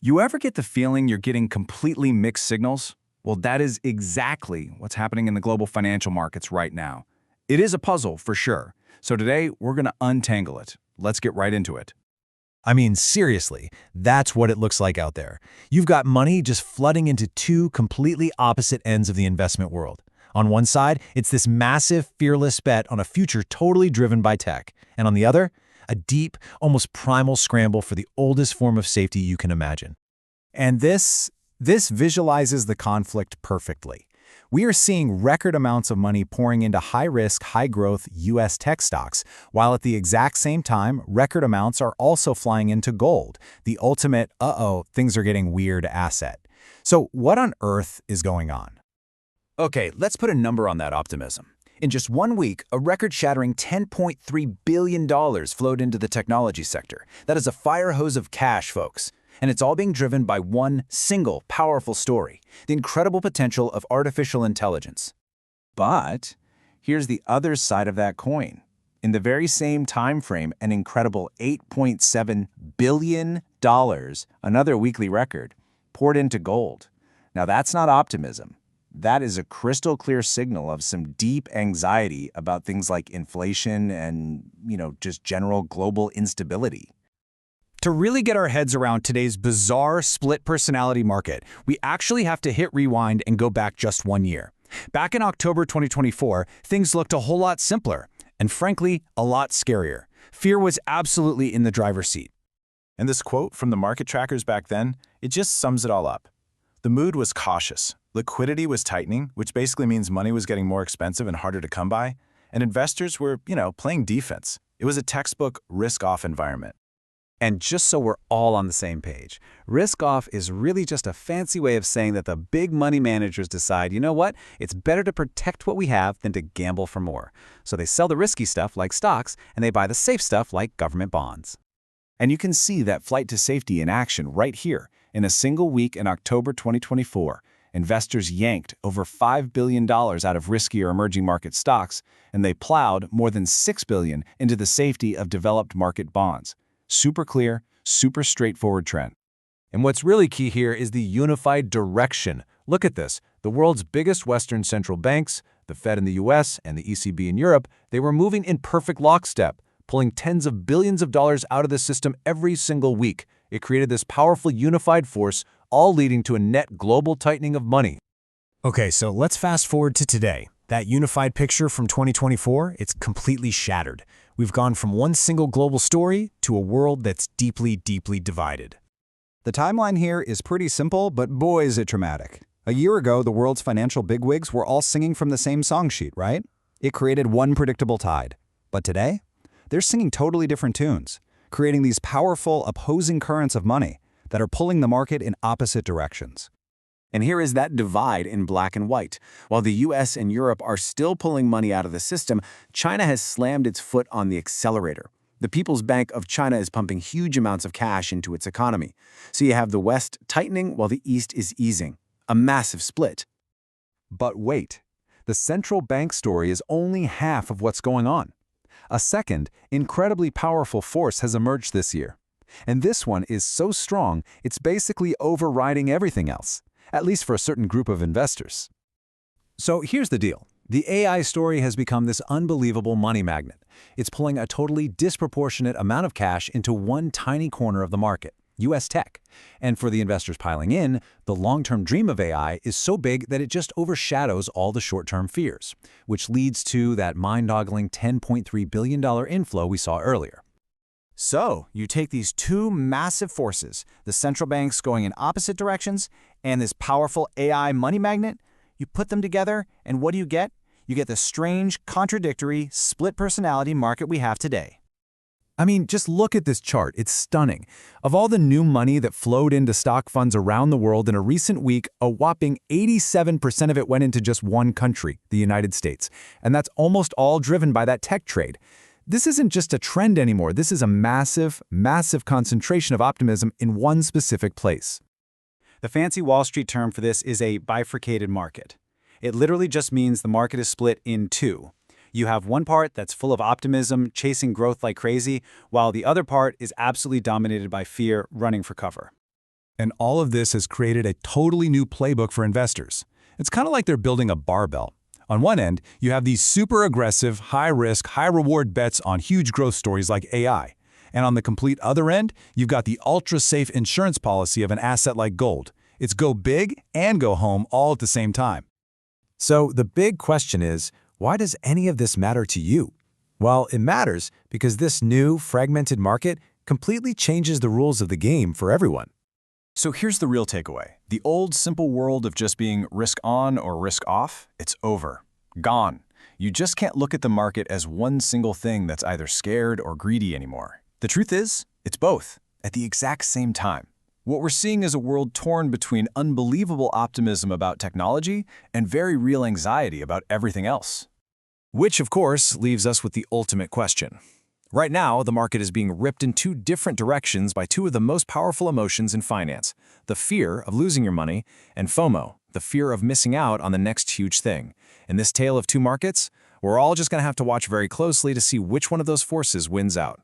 You ever get the feeling you're getting completely mixed signals? Well, that is exactly what's happening in the global financial markets right now. It is a puzzle, for sure. So today, we're going to untangle it. Let's get right into it. I mean, seriously, that's what it looks like out there. You've got money just flooding into two completely opposite ends of the investment world. On one side, it's this massive, fearless bet on a future totally driven by tech. And on the other, a deep, almost primal scramble for the oldest form of safety you can imagine. And this visualizes the conflict perfectly. We are seeing record amounts of money pouring into high-risk, high-growth U.S. tech stocks, while at the exact same time, record amounts are also flying into gold, the ultimate, things are getting weird asset. So what on earth is going on? Okay, let's put a number on that optimism. In just 1 week, a record-shattering $10.3 billion flowed into the technology sector. That is a fire hose of cash, folks. And it's all being driven by one single powerful story, the incredible potential of artificial intelligence. But here's the other side of that coin. In the very same time frame, an incredible $8.7 billion, another weekly record, poured into gold. Now that's not optimism. That is a crystal clear signal of some deep anxiety about things like inflation and, just general global instability. To really get our heads around today's bizarre split personality market, we actually have to hit rewind and go back just 1 year. Back in October 2024, things looked a whole lot simpler, and frankly, a lot scarier. Fear was absolutely in the driver's seat. And this quote from the market trackers back then, it just sums it all up. The mood was cautious. Liquidity was tightening, which basically means money was getting more expensive and harder to come by, and investors were, playing defense. It was a textbook risk-off environment. And just so we're all on the same page, risk-off is really just a fancy way of saying that the big money managers decide, you know what, it's better to protect what we have than to gamble for more. So they sell the risky stuff like stocks, and they buy the safe stuff like government bonds. And you can see that flight to safety in action right here. In a single week in October 2024, investors yanked over $5 billion out of riskier emerging market stocks, and they plowed more than $6 billion into the safety of developed market bonds. Super clear, super straightforward trend. And what's really key here is the unified direction. Look at this. The world's biggest Western central banks, the Fed in the US and the ECB in Europe, they were moving in perfect lockstep, pulling tens of billions of dollars out of the system every single week. It created this powerful unified force, all leading to a net global tightening of money. Okay, so let's fast forward to today. That unified picture from 2024, it's completely shattered. We've gone from one single global story to a world that's deeply, deeply divided. The timeline here is pretty simple, but boy is it dramatic. A year ago, the world's financial bigwigs were all singing from the same song sheet, right? It created one predictable tide. But today, they're singing totally different tunes, creating these powerful, opposing currents of money that are pulling the market in opposite directions. And here is that divide in black and white. While the US and Europe are still pulling money out of the system, China has slammed its foot on the accelerator. The People's Bank of China is pumping huge amounts of cash into its economy. So you have the West tightening while the East is easing. A massive split. But wait, the central bank story is only half of what's going on. A second, incredibly powerful force has emerged this year. And this one is so strong, it's basically overriding everything else, at least for a certain group of investors. So here's the deal. The AI story has become this unbelievable money magnet. It's pulling a totally disproportionate amount of cash into one tiny corner of the market, US tech. And for the investors piling in, the long-term dream of AI is so big that it just overshadows all the short-term fears, which leads to that mind-boggling $10.3 billion inflow we saw earlier. So, you take these two massive forces, the central banks going in opposite directions, and this powerful AI money magnet, you put them together, and what do you get? You get the strange, contradictory, split personality market we have today. I mean, just look at this chart. It's stunning. Of all the new money that flowed into stock funds around the world in a recent week, a whopping 87% of it went into just one country, the United States. And that's almost all driven by that tech trade. This isn't just a trend anymore. This is a massive, massive concentration of optimism in one specific place. The fancy Wall Street term for this is a bifurcated market. It literally just means the market is split in two. You have one part that's full of optimism, chasing growth like crazy, while the other part is absolutely dominated by fear, running for cover. And all of this has created a totally new playbook for investors. It's kind of like they're building a barbell. On one end, you have these super aggressive, high-risk, high-reward bets on huge growth stories like AI. And on the complete other end, you've got the ultra-safe insurance policy of an asset like gold. It's go big and go home all at the same time. So the big question is, why does any of this matter to you? Well, it matters because this new, fragmented market completely changes the rules of the game for everyone. So here's the real takeaway. The old simple world of just being risk on or risk off, it's over. Gone. You just can't look at the market as one single thing that's either scared or greedy anymore. The truth is, it's both, at the exact same time. What we're seeing is a world torn between unbelievable optimism about technology and very real anxiety about everything else. Which, of course, leaves us with the ultimate question. Right now, the market is being ripped in two different directions by two of the most powerful emotions in finance, the fear of losing your money and FOMO, the fear of missing out on the next huge thing. In this tale of two markets, we're all just going to have to watch very closely to see which one of those forces wins out.